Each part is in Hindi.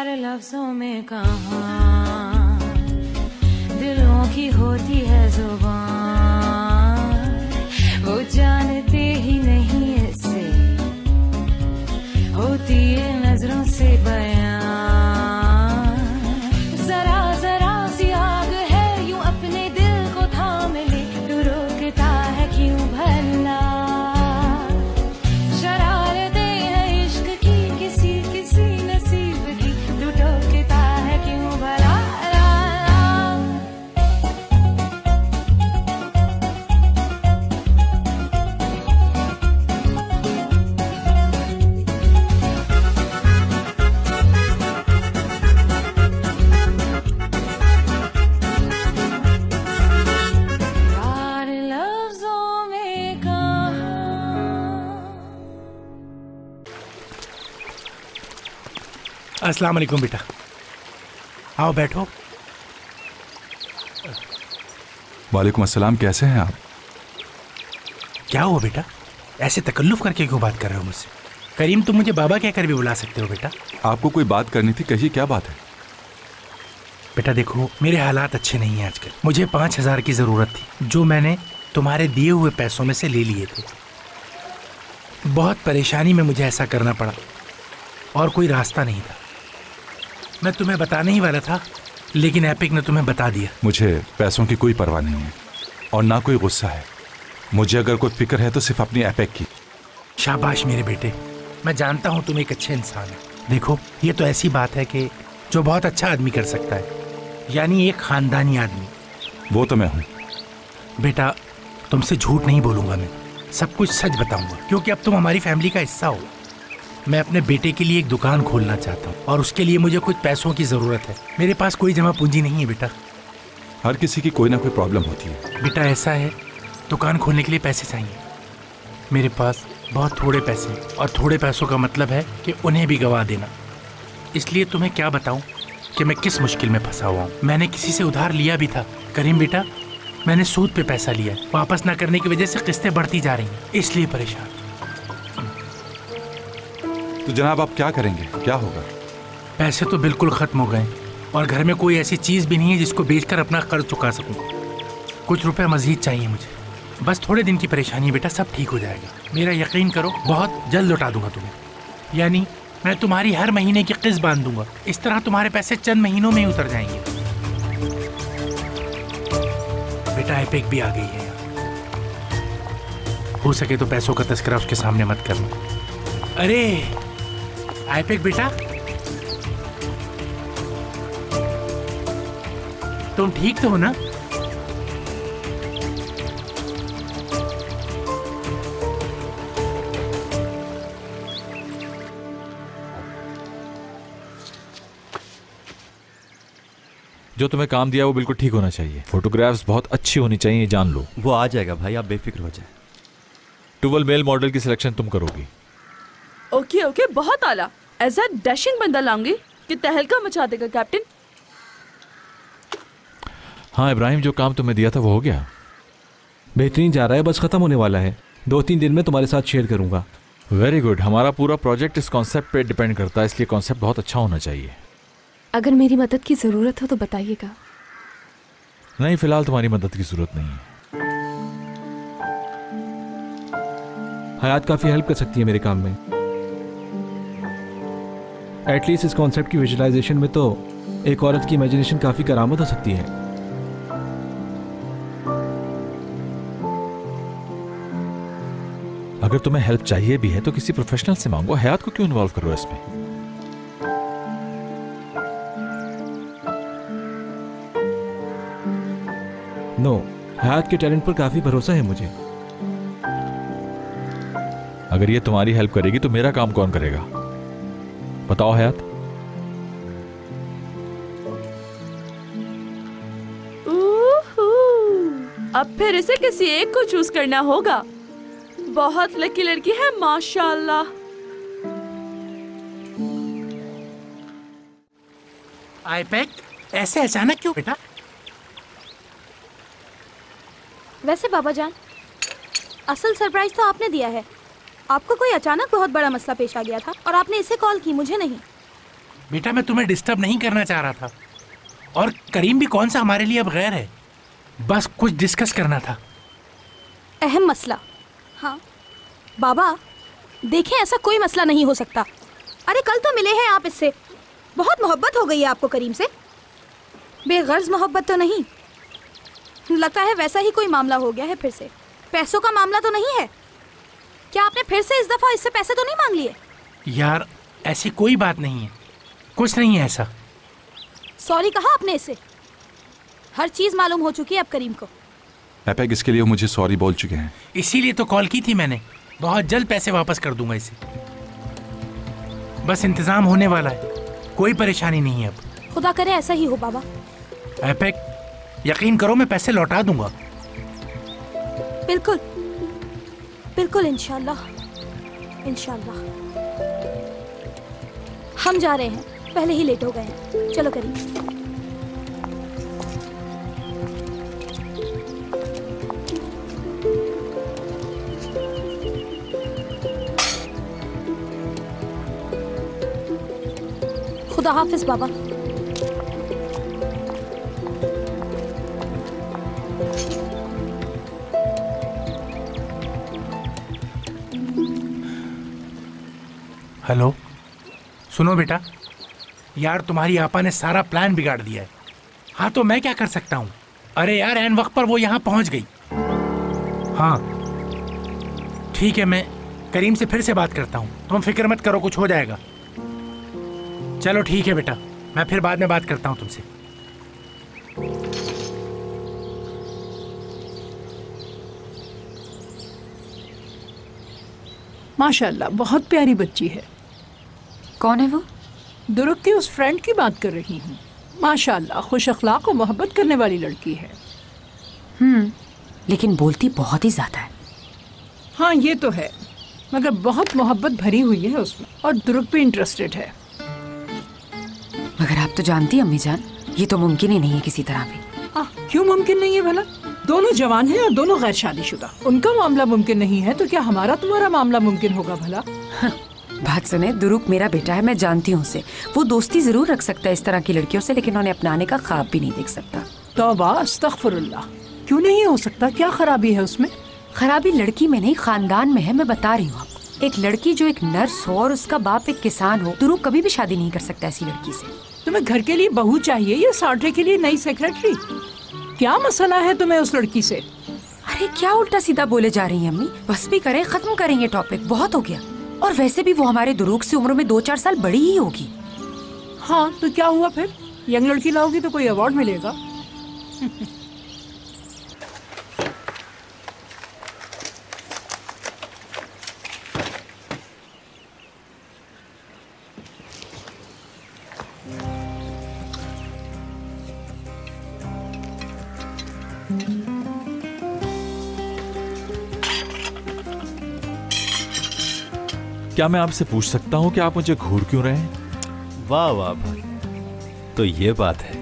करार लफ्जों में कहाँ दिलों की होती है जुबान, वो जानते ही नहीं ऐसे होती है नजरों से बयां। जरा जरा सी आग है यूं अपने दिल को थाम ले, तू रोकता है क्यों भला। शरारतें हैं इश्क की किसी किसी नसीब की, तू टोकता है क्यों भला। अस्सलाम वालेकुम बेटा, आओ बैठो। वालेकुम अस्सलाम, कैसे हैं आप? क्या हुआ बेटा, ऐसे तकल्लुफ करके क्यों बात कर रहे हो मुझसे? करीम, तुम मुझे बाबा कहकर भी बुला सकते हो बेटा। आपको कोई बात करनी थी, कहिए क्या बात है? बेटा देखो, मेरे हालात अच्छे नहीं हैं आजकल। मुझे 5,000 की ज़रूरत थी, जो मैंने तुम्हारे दिए हुए पैसों में से ले लिए थे। बहुत परेशानी में मुझे ऐसा करना पड़ा और कोई रास्ता नहीं था। मैं तुम्हें बताने ही वाला था, लेकिन एपिक ने तुम्हें बता दिया। मुझे पैसों की कोई परवाह नहीं है और ना कोई गुस्सा है। मुझे अगर कोई फिक्र है तो सिर्फ अपनी एपिक की। शाबाश मेरे बेटे, मैं जानता हूँ तुम एक अच्छे इंसान हो। देखो, ये तो ऐसी बात है कि जो बहुत अच्छा आदमी कर सकता है, यानी एक खानदानी आदमी। वो तो मैं हूँ बेटा, तुमसे झूठ नहीं बोलूँगा, मैं सब कुछ सच बताऊँगा, क्योंकि अब तुम हमारी फैमिली का हिस्सा हो। मैं अपने बेटे के लिए एक दुकान खोलना चाहता हूँ और उसके लिए मुझे कुछ पैसों की ज़रूरत है। मेरे पास कोई जमा पूंजी नहीं है बेटा। हर किसी की कोई ना कोई प्रॉब्लम होती है बेटा। ऐसा है, दुकान खोलने के लिए पैसे चाहिए। मेरे पास बहुत थोड़े पैसे, और थोड़े पैसों का मतलब है कि उन्हें भी गवा देना। इसलिए तुम्हें क्या बताऊँ कि मैं किस मुश्किल में फंसा हुआ हूँ। मैंने किसी से उधार लिया भी था करीम बेटा, मैंने सूद पे पैसा लिया। वापस ना करने की वजह से किस्तें बढ़ती जा रही हैं, इसलिए परेशान। तो जनाब आप क्या करेंगे, क्या होगा? पैसे तो बिल्कुल ख़त्म हो गए और घर में कोई ऐसी चीज़ भी नहीं है जिसको बेचकर अपना कर्ज चुका सकूं। कुछ रुपए मज़ीद चाहिए मुझे। बस थोड़े दिन की परेशानी बेटा, सब ठीक हो जाएगा। मेरा यकीन करो, बहुत जल्द लौटा दूंगा तुम्हें। यानी मैं तुम्हारी हर महीने की किस्त बांध दूंगा। इस तरह तुम्हारे पैसे चंद महीनों में ही उतर जाएंगे। बेटा एपिक भी आ गई है, हो सके तो पैसों का तस्करा उसके सामने मत करना। अरे एपिक बेटा, तुम ठीक तो हो ना? जो तुम्हें काम दिया वो बिल्कुल ठीक होना चाहिए। फोटोग्राफ्स बहुत अच्छी होनी चाहिए, जान लो। वो आ जाएगा भाई, आप बेफिक्र हो जाए। 12 मेल मॉडल की सिलेक्शन तुम करोगी। ओके ओके, बहुत आला। ऐसा डैशिंग बंदा लाऊंगी कि तहलका मचा देगा कैप्टन। हाँ इब्राहिम, जो काम तुम्हें दिया था वो हो गया? बेहतरीन जा रहा है, बस खत्म होने वाला है। 2-3 दिन में तुम्हारे साथ शेयर करूंगा। Very good. हमारा पूरा प्रोजेक्ट इस कॉन्सेप्ट पे डिपेंड करता है, इसलिए कॉन्सेप्ट बहुत अच्छा होना चाहिए। अगर मेरी मदद की जरूरत हो तो बताइएगा। नहीं, फिलहाल तुम्हारी मदद की जरूरत नहीं है। हयात काफी हेल्प कर सकती है मेरे काम में। एटलीस्ट इस कॉन्सेप्ट की विजुअलाइजेशन में तो एक औरत की इमेजिनेशन काफी करामत हो सकती है। अगर तुम्हें हेल्प चाहिए भी है तो किसी प्रोफेशनल से मांगो। हयात को क्यों इन्वॉल्व कर रहे हो इसमें? नो, हयात के टैलेंट पर काफी भरोसा है मुझे। अगर ये तुम्हारी हेल्प करेगी तो मेरा काम कौन करेगा? बताओ हयात। अब फिर इसे किसी एक को चूज करना होगा। बहुत लकी लड़की है माशाल्लाह। आईपैक, ऐसे अचानक क्यों बेटा? वैसे बाबा जान, असल सरप्राइज तो आपने दिया है। आपको कोई अचानक बहुत बड़ा मसला पेश आ गया था और आपने इसे कॉल की, मुझे नहीं। बेटा मैं तुम्हें डिस्टर्ब नहीं करना चाह रहा था, और करीम भी कौन सा हमारे लिए अब गैर है, बस कुछ डिस्कस करना था। अहम मसला। हाँ बाबा देखें, ऐसा कोई मसला नहीं हो सकता। अरे कल तो मिले हैं आप इससे, बहुत मोहब्बत हो गई है आपको करीम से। बेगर्ज मोहब्बत तो नहीं, लगता है वैसा ही कोई मामला हो गया है फिर से। पैसों का मामला तो नहीं है? क्या आपने फिर से इस दफा इससे पैसे तो नहीं मांग लिए? यार ऐसी कोई बात नहीं है, कुछ नहीं है ऐसा। सॉरी कहा आपने इससे? हर चीज मालूम हो चुकी है अब करीम को। एपेक इसके लिए मुझे सॉरी बोल चुके हैं। इसीलिए तो कॉल की थी मैंने, बहुत जल्द पैसे वापस कर दूंगा इसे। बस इंतजाम होने वाला है, कोई परेशानी नहीं है अब। खुदा करे ऐसा ही हो बाबा। एपेक यकीन करो मैं पैसे लौटा दूंगा। बिल्कुल बिल्कुल, इंशाल्लाह इंशाल्लाह। हम जा रहे हैं, पहले ही लेट हो गए हैं। चलो करीम। खुदा हाफिज बाबा। हेलो, सुनो बेटा, यार तुम्हारी आपा ने सारा प्लान बिगाड़ दिया है। हाँ तो मैं क्या कर सकता हूँ? अरे यार ऐन वक्त पर वो यहाँ पहुँच गई। हाँ ठीक है, मैं करीम से फिर से बात करता हूँ, तुम फिक्र मत करो, कुछ हो जाएगा। चलो ठीक है बेटा, मैं फिर बाद में बात करता हूँ तुमसे। माशाल्लाह बहुत प्यारी बच्ची है। कौन है वो? दुरुक की उस फ्रेंड की बात कर रही हूँ। माशाल्लाह खुश अखलाक और मोहब्बत करने वाली लड़की है। लेकिन बोलती बहुत ही ज्यादा है। हाँ ये तो है, मगर बहुत मोहब्बत भरी हुई है उसमें, और दुरुक भी इंटरेस्टेड है। मगर आप तो जानती हैं अम्मी जान, ये तो मुमकिन ही नहीं है किसी तरह भी। क्यों मुमकिन नहीं है भला? दोनों जवान हैं और दोनों गैर शादीशुदा। उनका मामला मुमकिन नहीं है तो क्या हमारा तुम्हारा मामला मुमकिन होगा भला? बात सुने, दुरुक मेरा बेटा है, मैं जानती हूँ उसे। वो दोस्ती जरूर रख सकता है इस तरह की लड़कियों से, लेकिन उन्हें अपनाने का ख्वाब भी नहीं देख सकता। तौबा अस्तगफिरुल्लाह, क्यों नहीं हो सकता? क्या खराबी है उसमें? खराबी लड़की में नहीं, खानदान में है। मैं बता रही हूँ आपको, एक लड़की जो एक नर्स हो और उसका बाप एक किसान हो, दुरुक कभी भी शादी नहीं कर सकता ऐसी लड़की से। तुम्हें घर के लिए बहू चाहिए या साठे के लिए नई सेक्रेटरी? क्या मसला है तुम्हें उस लड़की से? अरे क्या उल्टा सीधा बोले जा रही हैं अम्मी? बस भी करें, खत्म करेंगे टॉपिक, बहुत हो गया। और वैसे भी वो हमारे दुरूक से उम्र में 2-4 साल बड़ी ही होगी। हाँ तो क्या हुआ फिर? यंग लड़की लाओगी तो कोई अवार्ड मिलेगा। क्या मैं आपसे पूछ सकता हूँ कि आप मुझे घूर क्यों रहे हैं? वाह वाह भाई, तो ये बात है।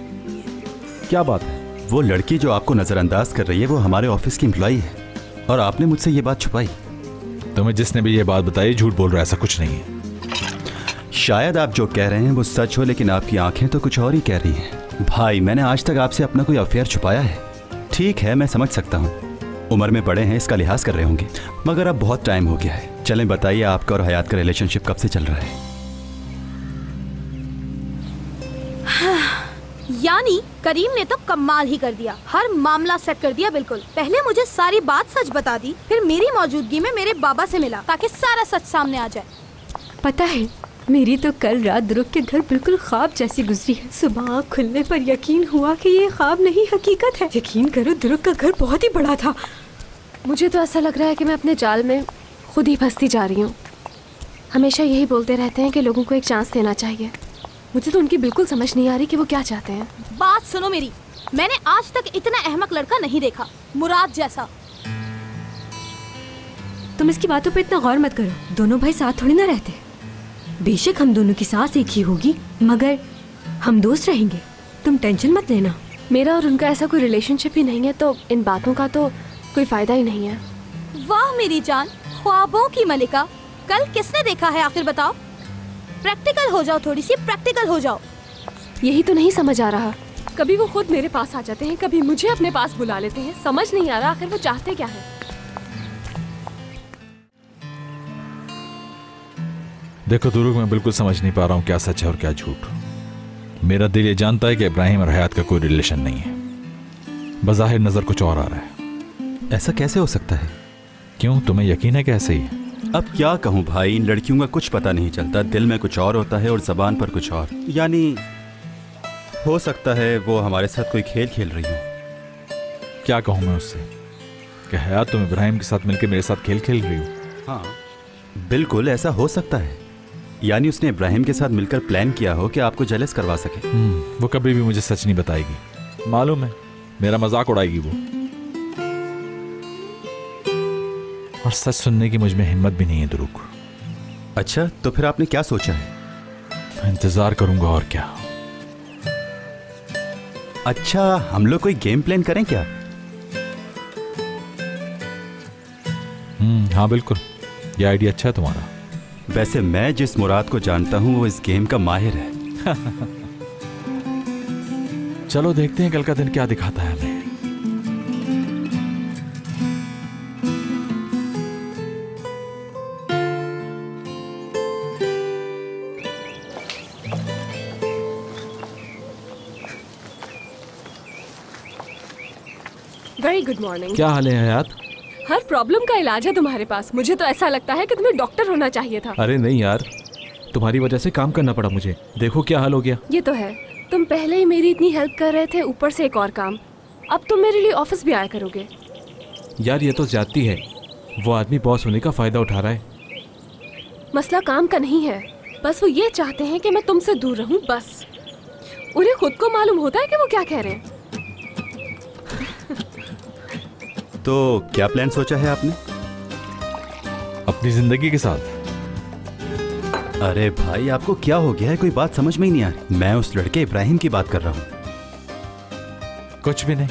क्या बात है? वो लड़की जो आपको नजरअंदाज कर रही है वो हमारे ऑफिस की एम्प्लॉई है, और आपने मुझसे ये बात छुपाई। तुम्हें जिसने भी ये बात बताई झूठ बोल रहा है, ऐसा कुछ नहीं है। शायद आप जो कह रहे हैं वो सच हो, लेकिन आपकी आंखें तो कुछ और ही कह रही हैं। भाई मैंने आज तक आपसे अपना कोई अफेयर छुपाया है? ठीक है मैं समझ सकता हूँ, उम्र में बड़े हैं, इसका लिहाज कर रहे होंगे, मगर अब बहुत टाइम हो गया है। चलें बताइए, आपका और हयात का रिलेशनशिप कब से चल रहा है? यानी करीम ने तो कमाल ही कर दिया, हर मामला सेट कर दिया बिल्कुल। पहले मुझे सारी बात सच बता दी, फिर मेरी मौजूदगी में मेरे बाबा से मिला ताकि सारा सच सामने आ जाए। पता है, मेरी तो कल रात दुरुक के घर बिल्कुल ख्वाब जैसी गुजरी है। सुबह आँख खुलने पर यकीन हुआ कि ये ख्वाब नहीं हकीकत है। यकीन करो, दुरुक का घर बहुत ही बड़ा था। मुझे तो ऐसा लग रहा है कि मैं अपने जाल में खुद ही फंसती जा रही हूँ। हमेशा यही बोलते रहते हैं कि लोगों को एक चांस देना चाहिए। मुझे तो उनकी बिल्कुल समझ नहीं आ रही कि वो क्या चाहते हैं। बात सुनो मेरी, मैंने आज तक इतना अहमक लड़का नहीं देखा, मुराद जैसा। तुम इसकी बातों पे इतना गौर मत करो, दोनों भाई साथ थोड़ी ना रहते। बेशक हम दोनों की सांस एक ही होगी, मगर हम दोस्त रहेंगे, तुम टेंशन मत लेना। मेरा और उनका ऐसा कोई रिलेशनशिप ही नहीं है, तो इन बातों का तो कोई फायदा ही नहीं है। वाह मेरी जान, ख्वाबों की मलिका, कल किसने देखा है आखिर बताओ? प्रैक्टिकल हो जाओ, थोड़ी सी प्रैक्टिकल हो जाओ। यही तो नहीं समझ आ रहा। कभी वो खुद मेरे पास आ जाते हैं, कभी मुझे अपने पास बुला लेते हैं। समझ नहीं आ रहा आखिर वो चाहते क्या है। देखो दुरूक, मैं बिल्कुल समझ नहीं पा रहा हूँ क्या सच है और क्या झूठ। मेरा दिल ये जानता है कि इब्राहिम और हयात का कोई रिलेशन नहीं है। बज़ाहिर नजर कुछ और आ रहा है। ऐसा कैसे हो सकता है? क्यों, तुम्हें यकीन है कि ऐसे ही है? अब क्या कहूँ भाई, इन लड़कियों का कुछ पता नहीं चलता। दिल में कुछ और होता है और जबान पर कुछ और। यानी हो सकता है वो हमारे साथ कोई खेल खेल रही हो। क्या कहूँ मैं उससे कि हयात तुम इब्राहिम के साथ मिलकर मेरे साथ खेल खेल रही हो? हाँ बिल्कुल, ऐसा हो सकता है। यानी उसने इब्राहिम के साथ मिलकर प्लान किया हो कि आपको जेलस करवा सके। वो कभी भी मुझे सच नहीं बताएगी, मालूम है, मेरा मजाक उड़ाएगी वो। और सच सुनने की मुझ में हिम्मत भी नहीं है दुरूक। अच्छा, तो फिर आपने क्या सोचा है? मैं इंतजार करूंगा और क्या। अच्छा, हम लोग कोई गेम प्लान करें क्या? हाँ बिल्कुल, ये आइडिया अच्छा है तुम्हारा। वैसे मैं जिस मुराद को जानता हूँ वो इस गेम का माहिर है। चलो देखते हैं कल का दिन क्या दिखाता है हमें। Very good morning. क्या हाल है हयात? हर प्रॉब्लम का इलाज है तुम्हारे पास। मुझे तो ऐसा लगता है कि तुम्हें डॉक्टर होना चाहिए था। अरे नहीं यार, तुम्हारी वजह से काम करना पड़ा मुझे। देखो क्या हाल हो गया। ये तो है, तुम पहले ही मेरी इतनी हेल्प कर रहे थे, ऊपर से एक और काम। अब तुम मेरे लिए ऑफिस भी आया करोगे। यार ये तो ज्यादती है। वो आदमी बॉस होने का फायदा उठा रहा है। मसला काम का नहीं है, बस वो ये चाहते हैं कि मैं तुमसे दूर रहूं, बस। उन्हें खुद को मालूम होता है कि वो क्या कह रहे हैं। तो क्या प्लान सोचा है आपने? अपनी जिंदगी के साथ। अरे भाई, आपको क्या हो गया है? कोई बात समझ में ही नहीं आ रही। मैं उस लड़के इब्राहिम की बात कर रहा हूँ। कुछ भी नहीं।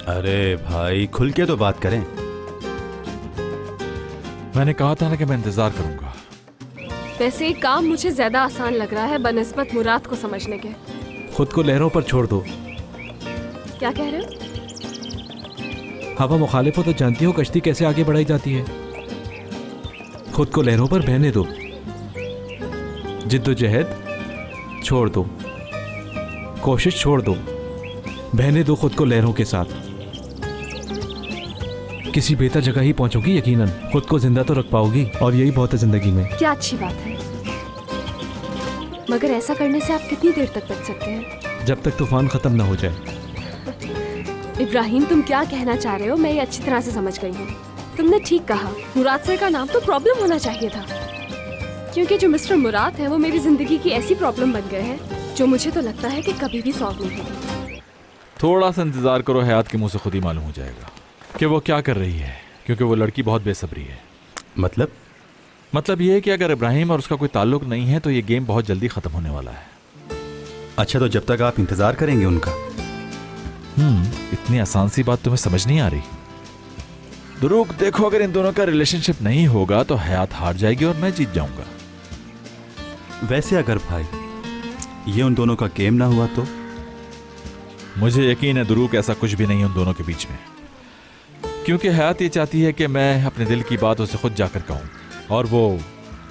अरे भाई, खुल के तो बात करें। मैंने कहा था ना कि मैं इंतजार करूंगा। वैसे एक काम मुझे ज्यादा आसान लग रहा है बनिस्बत मुराद को समझने के। खुद को लहरों पर छोड़ दो। क्या कह रहे हो? हवा मुखालिफ हो तो जानती हो कश्ती कैसे आगे बढ़ाई जाती है। खुद को लहरों पर बहने दो। जिद्दोजहद छोड़ दो, कोशिश छोड़ दो, बहने दो खुद को लहरों के साथ। किसी बेहतर जगह ही पहुंचोगी यकीनन। खुद को जिंदा तो रख पाओगी, और यही बहुत है जिंदगी में। क्या अच्छी बात है, मगर ऐसा करने से आप कितनी देर तक बच सकते हैं? जब तक तूफान खत्म ना हो जाए। इब्राहिम, तुम क्या कहना चाह रहे हो मैं ये अच्छी तरह से समझ गई हूँ। तुमने ठीक कहा, मुराद सर का नाम तो प्रॉब्लम होना चाहिए था, क्योंकि जो मिस्टर मुराद है वो मेरी जिंदगी की ऐसी प्रॉब्लम बन गए हैं जो मुझे तो लगता है कि कभी भी सॉल्व नहीं होगी। थोड़ा सा इंतजार करो, हयात के मुंह से खुद ही मालूम हो जाएगा कि वो क्या कर रही है, क्योंकि वो लड़की बहुत बेसब्री है। मतलब ये है कि अगर इब्राहिम और उसका कोई ताल्लुक नहीं है तो ये गेम बहुत जल्दी खत्म होने वाला है। अच्छा, तो जब तक आप इंतजार करेंगे उनका। इतनी आसान सी बात तुम्हें समझ नहीं आ रही? दुरूक, देखो, अगर इन दोनों का रिलेशनशिप नहीं होगा तो हयात हार जाएगी और मैं जीत जाऊंगा। वैसे अगर भाई ये उन दोनों का गेम ना हुआ तो? मुझे यकीन है दुरूक, ऐसा कुछ भी नहीं है उन दोनों के बीच में, क्योंकि हयात ये चाहती है कि मैं अपने दिल की बात उसे खुद जाकर कहूं, और वो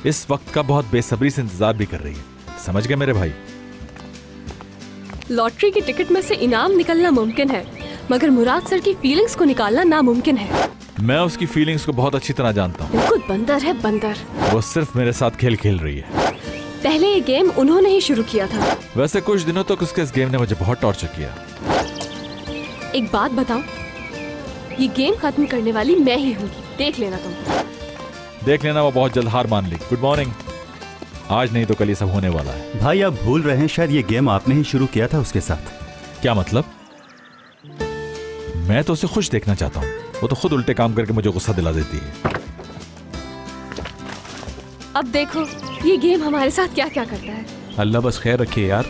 इस वक्त का बहुत बेसब्री से इंतजार भी कर रही है। समझ गए मेरे भाई? लॉटरी की टिकट में से इनाम निकलना मुमकिन है, मगर मुराद सर की फीलिंग्स को निकालना नामुमकिन है। मैं उसकी फीलिंग्स को बहुत अच्छी तरह जानता हूँ। बिल्कुल बंदर है, बंदर। वो सिर्फ मेरे साथ खेल खेल रही है। पहले ये गेम उन्होंने ही शुरू किया था। वैसे कुछ दिनों तक उसके इस गेम ने मुझे बहुत टॉर्चर किया। एक बात बताऊं, ये गेम खत्म करने वाली मैं ही हूँ, देख लेना तुम। देख लेना, वो बहुत जल्द हार मान ली। Good morning. आज नहीं तो कल ये सब होने वाला है। भाई आप भूल रहे हैं, शायद ये गेम आपने ही शुरू किया था उसके साथ। क्या मतलब? मैं तो उसे खुश देखना चाहता हूँ, वो तो खुद उल्टे काम करके मुझे गुस्सा दिला देती है। अब देखो ये गेम हमारे साथ क्या क्या करता है। अल्लाह बस खैर रखे यार।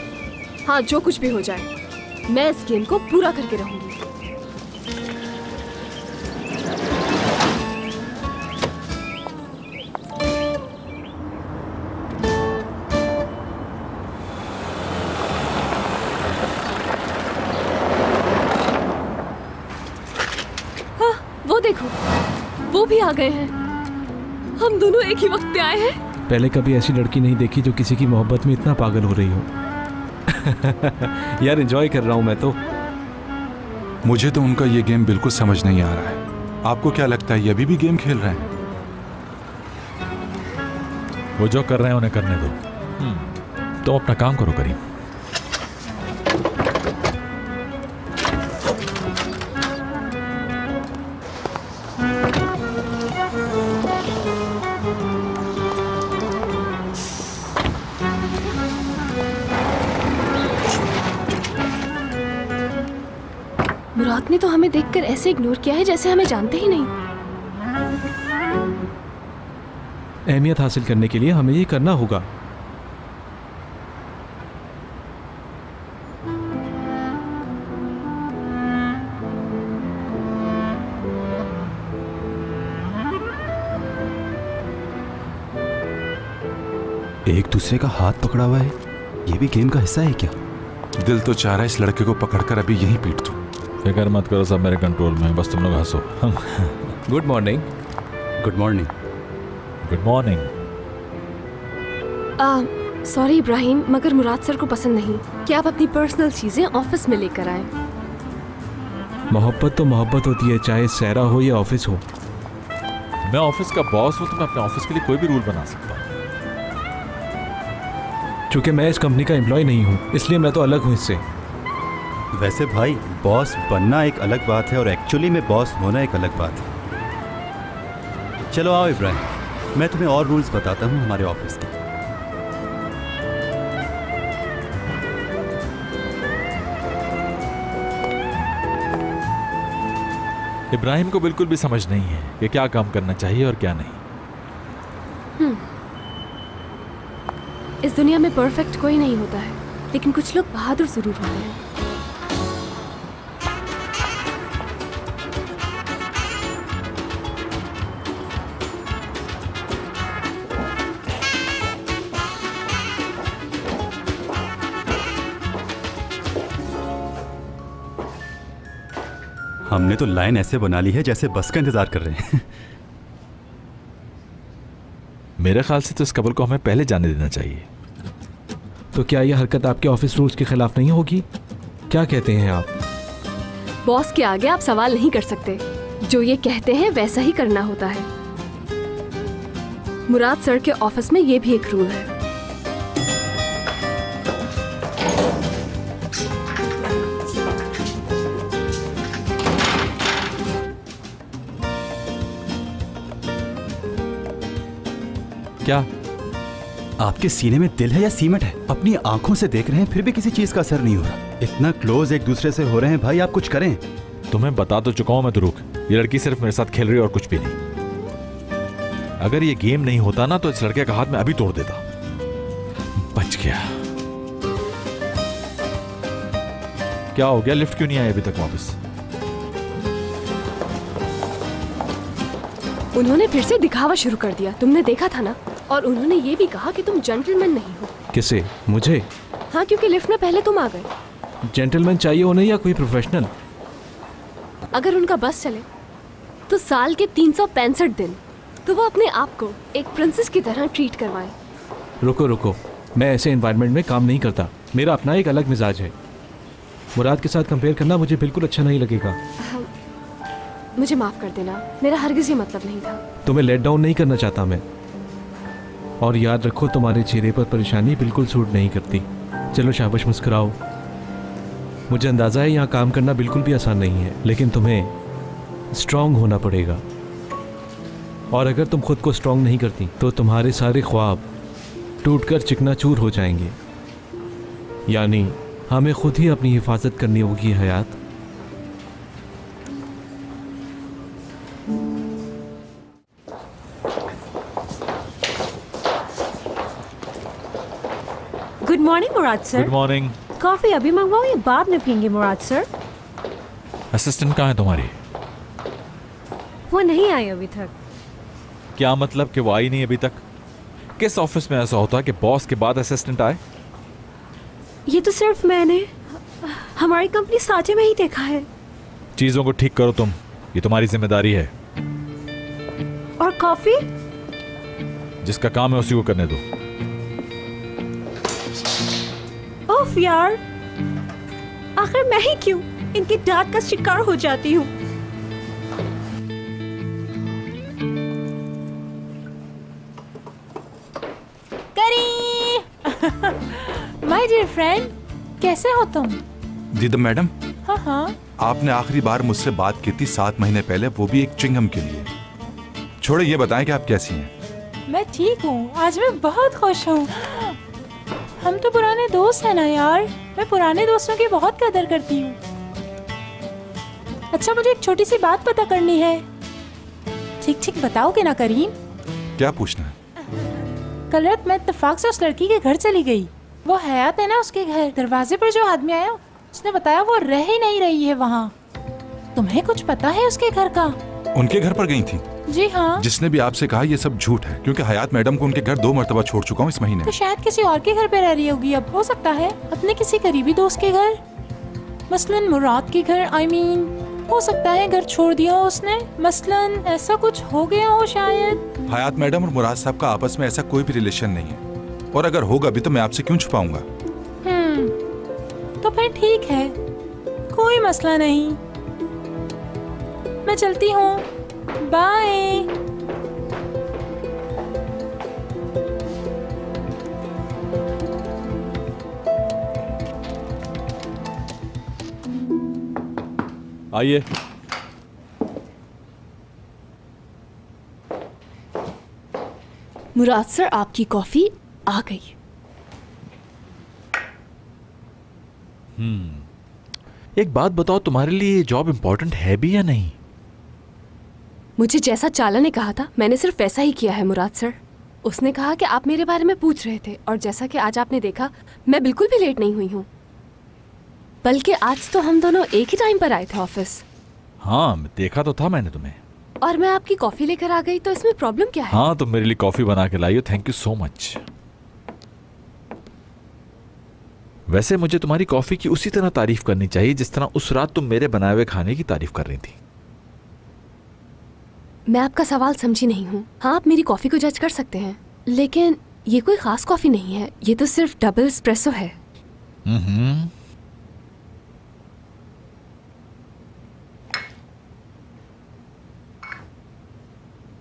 हाँ, जो कुछ भी हो जाए मैं इस गेम को पूरा करके रहूंगी। भी आ गए हैं। हम दोनों एक ही वक्त पे आए हैं। पहले कभी ऐसी लड़की नहीं देखी जो किसी की मोहब्बत में इतना पागल हो रही हो। यार एंजॉय कर रहा हूं मैं तो। मुझे तो उनका ये गेम बिल्कुल समझ नहीं आ रहा है। आपको क्या लगता है ये अभी भी गेम खेल रहे हैं? वो जो कर रहे हैं उन्हें करने दो। तुम अपना काम करो करीम। मुराद ने तो हमें देखकर ऐसे इग्नोर किया है जैसे हमें जानते ही नहीं। अहमियत हासिल करने के लिए हमें ये करना होगा। एक दूसरे का हाथ पकड़ा हुआ है, ये भी गेम का हिस्सा है क्या? दिल तो चाह रहा है इस लड़के को पकड़कर अभी यहीं पीट दूं। फिक्र मत करो, सब मेरे कंट्रोल में है, बस तुम लोग हंसो। Good morning. Good morning. Good morning. Sorry Ibrahim, मगर मुराद सर को पसंद नहीं कि आप अपनी पर्सनल चीजें ऑफिस में लेकर आए। मोहब्बत तो मोहब्बत होती है, चाहे सहरा हो या ऑफिस हो। मैं ऑफिस का बॉस हूँ तो मैं अपने ऑफिस के लिए कोई भी रूल बना सकता हूँ। चूंकि मैं इस कंपनी का एम्प्लॉय नहीं हूँ, इसलिए मैं तो अलग हूँ इससे। वैसे भाई, बॉस बनना एक अलग बात है और एक्चुअली में बॉस होना एक अलग बात है। चलो आओ इब्राहिम, मैं तुम्हें और रूल्स बताता हूँ हमारे ऑफिस के। इब्राहिम को बिल्कुल भी समझ नहीं है कि क्या काम करना चाहिए और क्या नहीं। इस दुनिया में परफेक्ट कोई नहीं होता है, लेकिन कुछ लोग बहादुर जरूर होते हैं। हमने तो लाइन ऐसे बना ली है जैसे बस का इंतजार कर रहे हैं। मेरे ख्याल से तो इस कपल को हमें पहले जाने देना चाहिए। तो क्या यह हरकत आपके ऑफिस रूल्स के खिलाफ नहीं होगी? क्या कहते हैं आप? बॉस के आगे आप सवाल नहीं कर सकते। जो ये कहते हैं वैसा ही करना होता है। मुराद सर के ऑफिस में ये भी एक रूल है। क्या आपके सीने में दिल है या सीमेंट है? अपनी आंखों से देख रहे हैं फिर भी किसी चीज का असर नहीं हो रहा। इतना क्लोज एक दूसरे से हो रहे हैं भाई, आप कुछ करें। तुम्हें बता तो चुका हूं मैं दुरूक, ये लड़की सिर्फ मेरे साथ खेल रही है और कुछ भी नहीं। अगर ये गेम नहीं होता ना तो इस लड़के का हाथ मैं अभी तोड़ देता। बच गया। क्या हो गया, लिफ्ट क्यों नहीं आया अभी तक वापस? उन्होंने फिर से दिखावा शुरू कर दिया, तुमने देखा था ना। और उन्होंने ये भी कहा कि तुम जेंटलमैन नहीं हो। किसे? मुझे? हाँ, क्योंकि लिफ्ट में पहले तुम आ गए। जेंटलमैन चाहिए उन्हें या कोई प्रोफेशनल? अगर उनका बस चले तो साल के 365 दिन तो वो अपने आप को एक प्रिंसेस की तरह ट्रीट करवाएं। रुको रुको, मैं ऐसे एनवायरनमेंट में काम नहीं करता। मेरा अपना एक अलग मिजाज है। मुराद के साथ कंपेयर करना मुझे बिल्कुल अच्छा नहीं लगेगा। मुझे माफ कर देना, मेरा हरगिज ये मतलब नहीं था। तुम्हें लेट डाउन नहीं करना चाहता मैं। और याद रखो, तुम्हारे चेहरे पर परेशानी बिल्कुल सूट नहीं करती। चलो शाबाश, मुस्कुराओ। मुझे अंदाज़ा है यहाँ काम करना बिल्कुल भी आसान नहीं है, लेकिन तुम्हें स्ट्रांग होना पड़ेगा। और अगर तुम खुद को स्ट्रांग नहीं करती तो तुम्हारे सारे ख्वाब टूटकर चिकनाचूर हो जाएंगे। यानी हमें खुद ही अपनी हिफाजत करनी होगी हयात। गुड मॉर्निंग मुराद सर। Good morning. कॉफी अभी मंगवाओ या बाद में पियेंगे मुराद सर? असिस्टेंट कहाँ है तुम्हारी? वो नहीं आई अभी तक। क्या मतलब कि वो आई नहीं अभी तक? किस ऑफिस में ऐसा होता है कि बॉस के बाद असिस्टेंट आए? ये तो सिर्फ मैंने हमारी कंपनी साझे में ही देखा है। चीजों को ठीक करो तुम, ये तुम्हारी जिम्मेदारी है। और कॉफी? जिसका काम है उसी को करने दो। ओफ यार, आखिर मैं ही क्यों इनकी डांट का शिकार हो जाती हूँ। माय डियर फ्रेंड, कैसे हो तुम? दीदा मैडम, हाँ हाँ, आपने आखिरी बार मुझसे बात की थी 7 महीने पहले, वो भी एक चिंगम के लिए। छोड़े, ये बताएं कि आप कैसी हैं? मैं ठीक हूँ, आज मैं बहुत खुश हूँ। हम तो पुराने दोस्त हैं ना यार, मैं पुराने दोस्तों की बहुत कदर करती हूँ। अच्छा, मुझे एक छोटी सी बात पता करनी है। ठीक ठीक बताओगे ना करीम? क्या पूछना है? कल रात मैं इत्तेफाक से उस लड़की के घर चली गई। वो हयात है ना, उसके घर। दरवाजे पर जो आदमी आया उसने बताया वो रह ही नहीं रही है वहाँ। तुम्हें कुछ पता है उसके घर का? उनके घर पर गई थी? जी हाँ। जिसने भी आपसे कहा ये सब झूठ है, क्योंकि हयात मैडम को उनके घर 2 मरतबा छोड़ चुका हूँ इस महीने। तो शायद किसी और के घर पे रह रही होगी। अब हो सकता है अपने किसी करीबी दोस्त के घर, मसलन मुराद के घर। I mean, हो सकता है घर छोड़ दिया हो उसने, मसलन ऐसा कुछ हो गया हो शायद। हयात मैडम और मुराद साहब का आपस में ऐसा कोई भी रिलेशन नहीं है, और अगर होगा भी तो मैं आपसे क्यों छुपाऊंगा? तो फिर ठीक है, कोई मसला नहीं। मैं चलती हूँ, बाय। आइए। मुराद सर, आपकी कॉफी आ गई। एक बात बताओ, तुम्हारे लिए ये जॉब इम्पोर्टेंट है भी या नहीं? मुझे जैसा चाला ने कहा था मैंने सिर्फ वैसा ही किया है मुराद सर। उसने कहा कि आप मेरे बारे में पूछ रहे थे, और जैसा कि आज आपने देखा मैं बिल्कुल भी लेट नहीं हुई हूँ। बल्कि आज तो हम दोनों एक ही टाइम पर आए थे ऑफिस। हाँ, देखा तो था मैंने तुम्हें। और मैं आपकी कॉफी लेकर आ गई, तो इसमें प्रॉब्लम क्या है? हाँ, तुम मेरे लिए कॉफी बना के लाई हो, थैंक यू सो मच। वैसे मुझे तुम्हारी कॉफी की उसी तरह तारीफ करनी चाहिए जिस तरह उस रात तुम मेरे बनाए हुए खाने की तारीफ कर रही थी। मैं आपका सवाल समझी नहीं हूँ। हाँ, आप मेरी कॉफी को जज कर सकते हैं, लेकिन ये कोई खास कॉफी नहीं है, ये तो सिर्फ डबल एस्प्रेसो है।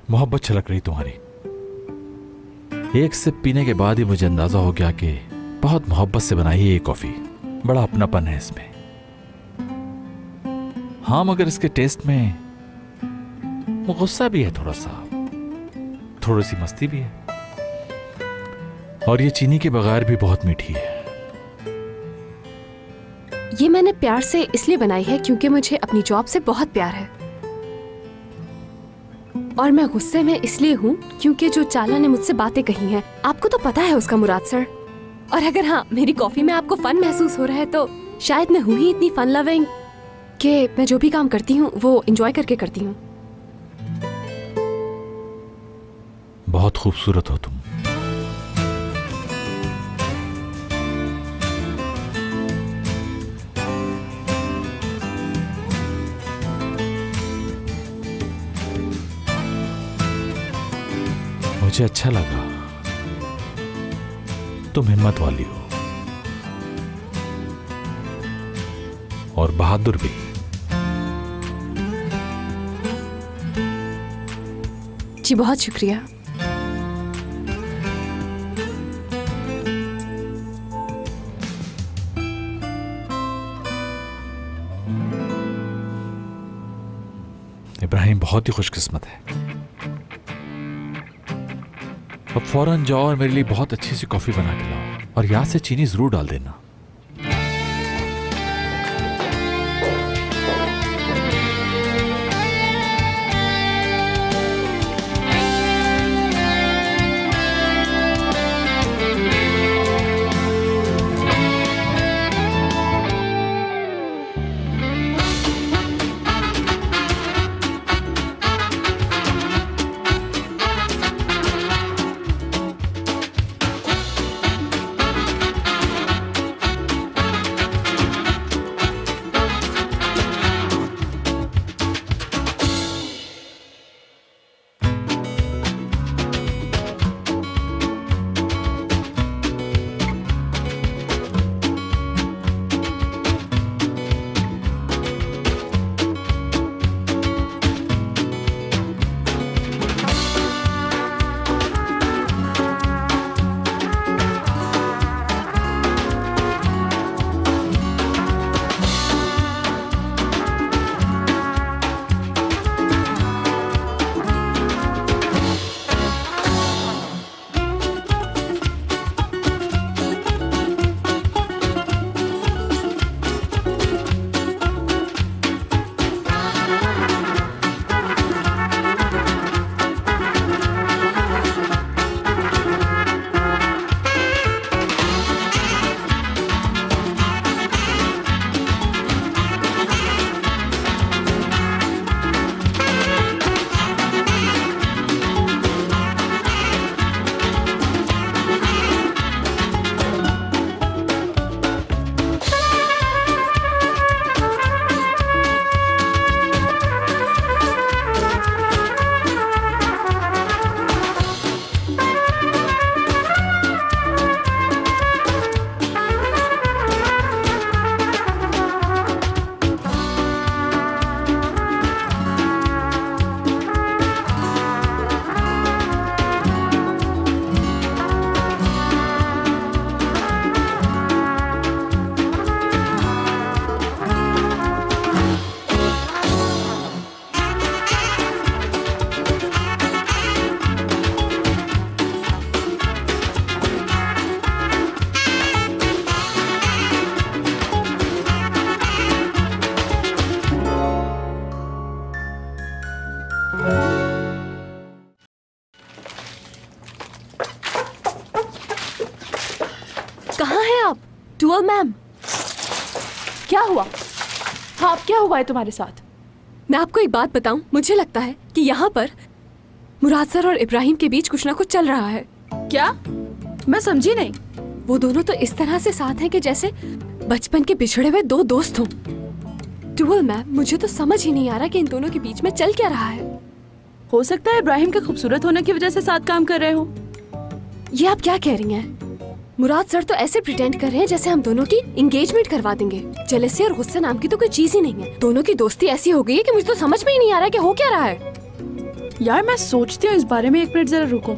मोहब्बत छलक रही तुम्हारी। एक सिप पीने के बाद ही मुझे अंदाजा हो गया कि बहुत मोहब्बत से बनाई है ये कॉफी। बड़ा अपनापन है इसमें। हाँ, मगर इसके टेस्ट में गुस्सा भी है, थोड़ा सा, थोड़ी सी मस्ती भी है, और ये चीनी के बगैर भी बहुत मीठी है। ये मैंने प्यार से इसलिए बनाई है क्योंकि मुझे अपनी जॉब से बहुत प्यार है, और मैं गुस्से में इसलिए हूँ क्योंकि जो चाला ने मुझसे बातें कही हैं, आपको तो पता है उसका मुराद सर। और अगर हाँ, मेरी कॉफी में आपको फन महसूस हो रहा है तो शायद मैं हूँ ही इतनी फन लविंग कि मैं जो भी काम करती हूँ वो एंजॉय करके करती हूँ। बहुत खूबसूरत हो तुम। मुझे अच्छा लगा, तुम हिम्मत वाली हो और बहादुर भी। जी बहुत शुक्रिया। इब्राहिम बहुत ही खुशकिस्मत है। अब फौरन जाओ और मेरे लिए बहुत अच्छी सी कॉफी बना के लाओ, और यहाँ से चीनी जरूर डाल देना। डुअल मैम, क्या हुआ? हाँ, क्या हुआ है तुम्हारे साथ? मैं आपको एक बात बताऊं, मुझे लगता है कि यहाँ पर मुराद सर और इब्राहिम के बीच कुछ ना कुछ चल रहा है। क्या? मैं समझी नहीं। वो दोनों तो इस तरह से साथ हैं कि जैसे बचपन के बिछड़े हुए दो दोस्त हों। डुअल मैम, मुझे तो समझ ही नहीं आ रहा कि इन दोनों के बीच में चल क्या रहा है। हो सकता है इब्राहिम के खूबसूरत होने की वजह से साथ काम कर रहे हो। ये आप क्या कह रही हैं? मुराद सर तो ऐसे प्रिटेंड कर रहे हैं जैसे हम दोनों की एंगेजमेंट करवा देंगे। जेलसी और गुस्सा नाम की तो कोई चीज ही नहीं है। दोनों की दोस्ती ऐसी हो गई है कि मुझे तो समझ में ही नहीं आ रहा है कि हो क्या रहा है। यार मैं सोचती हूँ इस बारे में, 1 मिनट जरा रुको।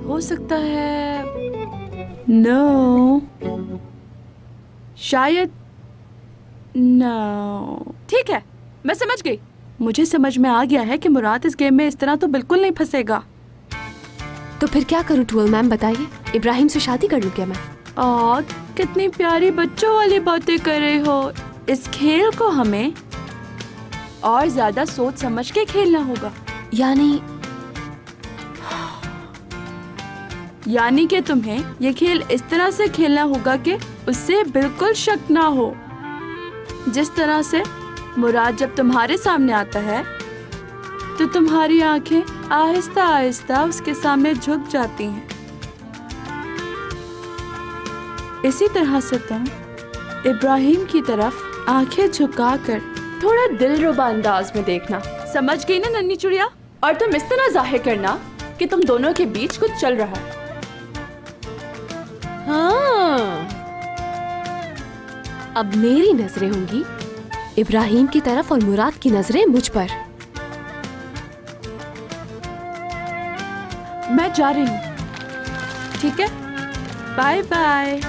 हो सकता है नो, शायद नो। ठीक है, मैं समझ गई। मुझे समझ में आ गया है कि मुराद इस गेम में इस तरह तो बिल्कुल नहीं फंसेगा। तो फिर क्या करूं डुअल मैम, बताइए। इब्राहिम से शादी कर लूं क्या मैं? कितनी प्यारी बच्चों वाली बातें कर रहे हो। इस खेल को हमें और ज्यादा सोच समझ के खेलना होगा। यानी कि तुम्हें ये खेल इस तरह से खेलना होगा कि उससे बिल्कुल शक ना हो। जिस तरह से मुराद जब तुम्हारे सामने आता है तो तुम्हारी आंखें आहिस्ता आहिस्ता उसके सामने झुक जाती हैं। इसी तरह से तुम इब्राहिम की तरफ आंखें झुकाकर थोड़ा दिलरुबा अंदाज में देखना। समझ गई ना नन्ही चुड़िया? और तुम इस तरह जाहिर करना कि तुम दोनों के बीच कुछ चल रहा है। हाँ, अब मेरी नजरें होंगी इब्राहिम की तरफ और मुराद की नजरें मुझ पर। मैं जा रही हूँ, ठीक है? Bye bye.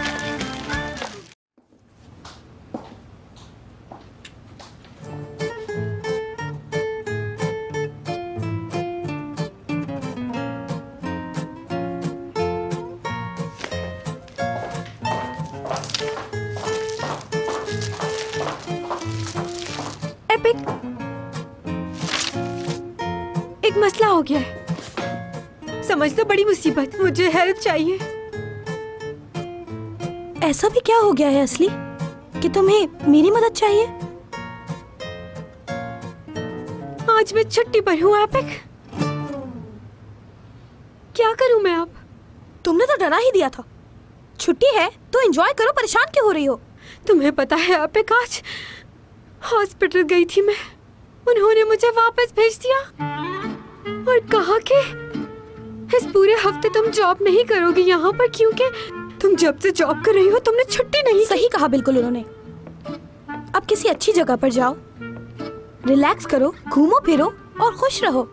एक मसला हो गया है, समझ लो बड़ी मुसीबत। मुझे हेल्प चाहिए। ऐसा भी क्या हो गया है असली कि तुम्हें मेरी मदद चाहिए? आज मैं छुट्टी पर हूँ एपिक। क्या करूँ मैं अब? तुमने तो डरा ही दिया था। छुट्टी है तो एंजॉय करो, परेशान क्यों हो रही हो? तुम्हें पता है एपिक, आज हॉस्पिटल गई थी मैं। उन्होंने मुझे वापस भेज दिया और कहा कि इस पूरे हफ्ते तुम जॉब नहीं करोगी यहाँ पर, क्योंकि तुम जब से जॉब कर रही हो तुमने छुट्टी नहीं। सही कहा बिल्कुल उन्होंने। अब किसी अच्छी जगह पर जाओ, रिलैक्स करो, घूमो फिरो और खुश रहो।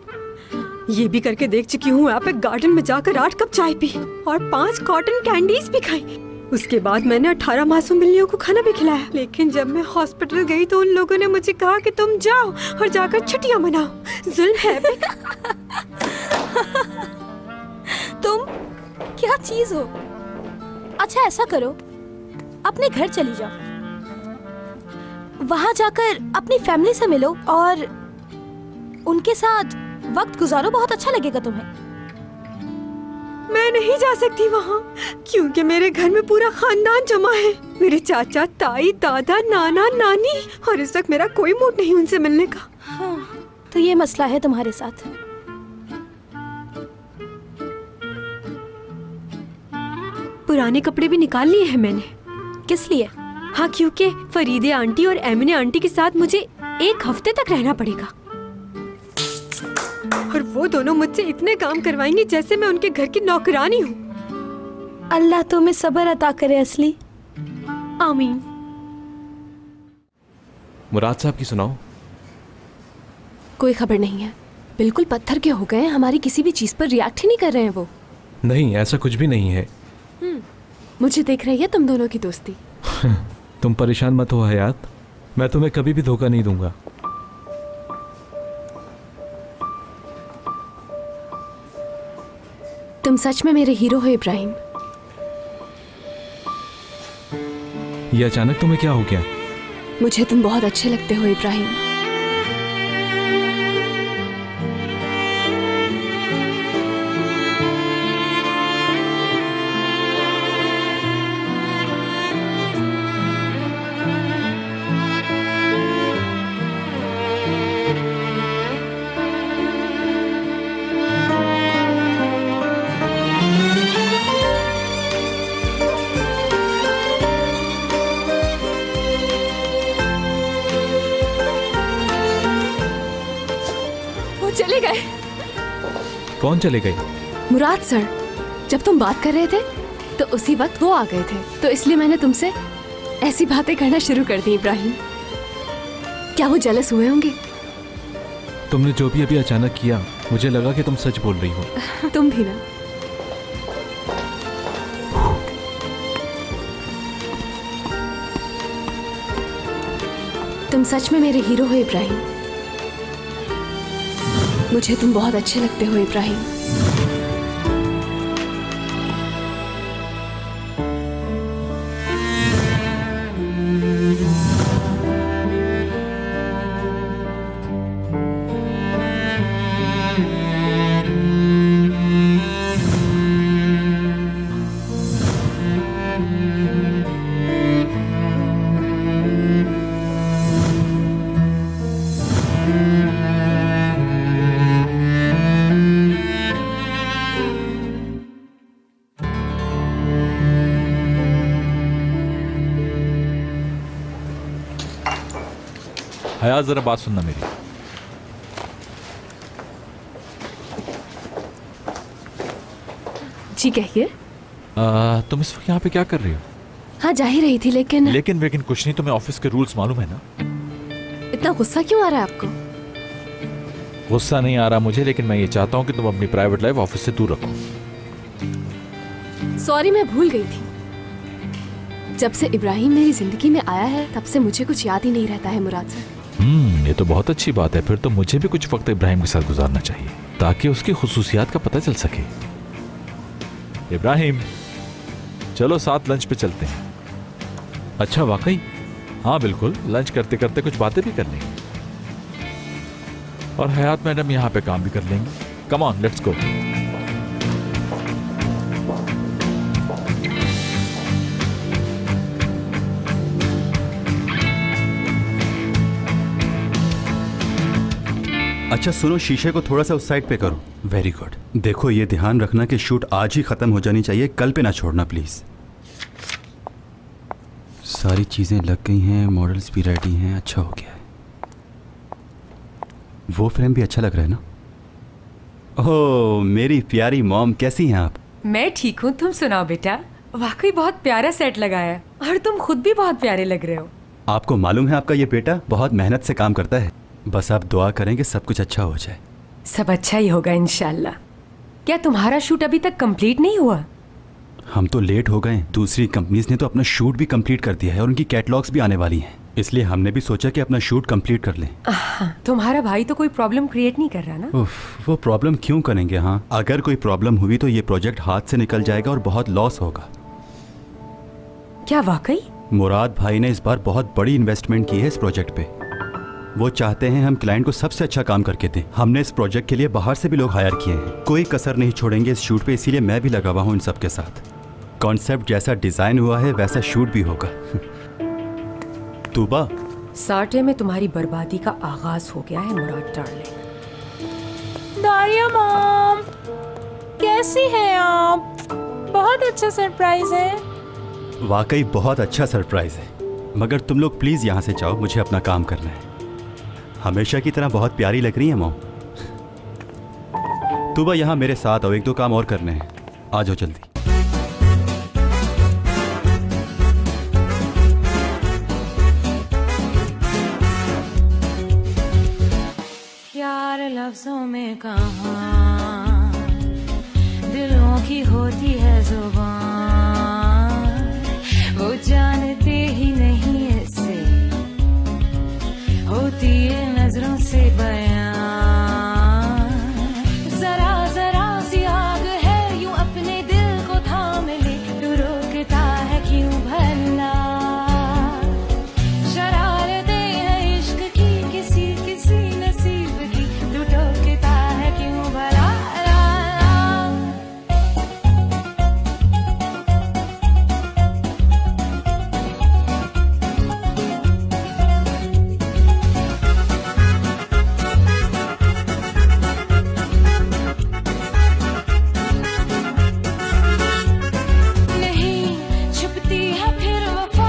ये भी करके देख चुकी हूँ। एपिक गार्डन में जाकर 8 कप चाय पी और 5 कॉटन कैंडीज भी खाई। उसके बाद मैंने 18 मासूम बिल्लियों को खाना भी खिलाया। लेकिन जब मैं हॉस्पिटल गई तो उन लोगों ने मुझे कहा कि तुम जाओ और जाकर छुट्टियां मनाओ। जुल्म है एपिक। तुम क्या चीज हो? अच्छा ऐसा करो, अपने घर चली जाओ, वहां जाकर अपनी फैमिली से मिलो और उनके साथ वक्त गुजारो। बहुत अच्छा लगेगा तुम्हें। मैं नहीं जा सकती वहाँ, क्योंकि मेरे घर में पूरा खानदान जमा है। मेरे चाचा, ताई, दादा, नाना, नानी, और इस वक्त मेरा कोई मूड नहीं उनसे मिलने का। हाँ, तो ये मसला है तुम्हारे साथ। पुराने कपड़े भी निकाल लिए हैं मैंने। किस लिए? हाँ, क्योंकि फरीदे आंटी और एमिने आंटी के साथ मुझे 1 हफ्ते तक रहना पड़ेगा और वो दोनों मुझसे इतने काम करवाएंगे जैसे मैं उनके घर की नौकरानी हूँ। अल्लाह तुम्हें सब्र अता करे असली। आमीन। मुराद साहब की सुनाओ। कोई खबर नहीं है, बिल्कुल पत्थर के हो गए। हमारी किसी भी चीज पर रिएक्ट ही नहीं कर रहे हैं वो। नहीं, ऐसा कुछ भी नहीं है। मुझे देख रही है तुम दोनों की दोस्ती। तुम परेशान मत हो हयात, मैं तुम्हें कभी भी धोखा नहीं दूंगा। तुम सच में मेरे हीरो हो इब्राहिम। ये अचानक तुम्हें क्या हो गया? मुझे तुम बहुत अच्छे लगते हो इब्राहिम। चले गए। कौन चले गए? मुराद सर। जब तुम बात कर रहे थे तो उसी वक्त वो आ गए थे, तो इसलिए मैंने तुमसे ऐसी बातें करना शुरू कर दी। इब्राहिम, क्या वो जेलस हुए होंगे? तुमने जो भी अभी अचानक किया, मुझे लगा कि तुम सच बोल रही हो। तुम भी ना। तुम सच में मेरे हीरो हो इब्राहिम। मुझे तुम बहुत अच्छे लगते हो इब्राहिम। हयात, जरा बात सुनना मेरी। जी कहिए। तुम इस वक्त यहाँ पे क्या कर रही हो? हाँ, जा ही रही थी, लेकिन लेकिन कुछ नहीं। तुम्हें ऑफिस के रूल्स मालूम है ना? इतना गुस्सा क्यों आ रहा है आपको? गुस्सा नहीं आ रहा मुझे, लेकिन मैं ये चाहता हूँ कि तुम अपनी प्राइवेट लाइफ ऑफिस से दूर रखो। सॉरी, मैं भूल गई थी। जब से इब्राहिम मेरी जिंदगी में आया है, तब से मुझे कुछ याद ही नहीं रहता है मुराद सर। ये तो बहुत अच्छी बात है। फिर तो मुझे भी कुछ वक्त इब्राहिम के साथ गुजारना चाहिए ताकि उसकी खुसूसियात का पता चल सके। इब्राहिम, चलो साथ लंच पे चलते हैं। अच्छा, वाकई? हाँ बिल्कुल, लंच करते करते कुछ बातें भी कर लेंगे और हयात मैडम यहाँ पे काम भी कर लेंगे। Come on, let's go. अच्छा सुनो, शीशे को थोड़ा सा उस साइड पे करो। Very good. देखो, ये ध्यान रखना कि शूट आज ही खत्म हो जानी चाहिए, कल पे ना छोड़ना प्लीज। सारी चीजें लग गई हैं, मॉडल्स भी रेडी हैं, अच्छा हो गया है। वो फ्रेम भी अच्छा लग रहा है ना? ओह मेरी प्यारी मॉम, कैसी हैं आप? मैं ठीक हूँ, तुम सुनाओ बेटा। वाकई बहुत प्यारा सेट लगाया है और तुम खुद भी बहुत प्यारे लग रहे हो। आपको मालूम है आपका ये बेटा बहुत मेहनत से काम करता है। बस आप दुआ करें कि सब कुछ अच्छा हो जाए। सब अच्छा ही होगा इंशाल्लाह। क्या तुम्हारा शूट अभी तक कंप्लीट नहीं हुआ? हम तो लेट हो गए। दूसरी कंपनीज ने तो अपना शूट भी कंप्लीट कर दिया है और उनकी कैटलॉग्स भी आने वाली हैं। इसलिए हमने भी सोचा कि अपना शूट कंप्लीट कर लें। तुम्हारा भाई तो कोई प्रॉब्लम क्रिएट नहीं कर रहा ना? वो प्रॉब्लम क्यों करेंगे? हाँ, अगर कोई प्रॉब्लम हुई तो ये प्रोजेक्ट हाथ से निकल जाएगा और बहुत लॉस होगा। क्या वाकई? मुराद भाई ने इस बार बहुत बड़ी इन्वेस्टमेंट की है इस प्रोजेक्ट पे। वो चाहते हैं हम क्लाइंट को सबसे अच्छा काम करके दें। हमने इस प्रोजेक्ट के लिए बाहर से भी लोग हायर किए हैं। कोई कसर नहीं छोड़ेंगे इस शूट पे, इसीलिए मैं भी लगा हुआ हूँ इन सब के साथ। कॉन्सेप्ट जैसा डिजाइन हुआ है वैसा शूट भी होगा। तूबा, साटे में तुम्हारी बर्बादी का आगाज हो गया है मुराद डार्लिंग। दारिया मॉम, कैसी हैं आप? बहुत अच्छा सरप्राइज है। वाकई बहुत अच्छा सरप्राइज है, मगर तुम लोग प्लीज यहाँ से जाओ, मुझे अपना काम करना है। हमेशा की तरह बहुत प्यारी लग रही है मॉम। तूबा यहाँ मेरे साथ आओ, एक दो काम और करने हैं। आ जाओ जल्दी। यार लफ्जों में कहाँ दिलों की होती है जुबान, वो जानते ही नहीं इससे होती है नजरों से बयां। जरा जरा सी आग है यूं अपने दिल को थाम ले, तू रोकता है क्यों भला? शरारतें हैं इश्क की किसी किसी नसीब की, तू टोकता है क्यों भला? नहीं छुपती है फिर वफा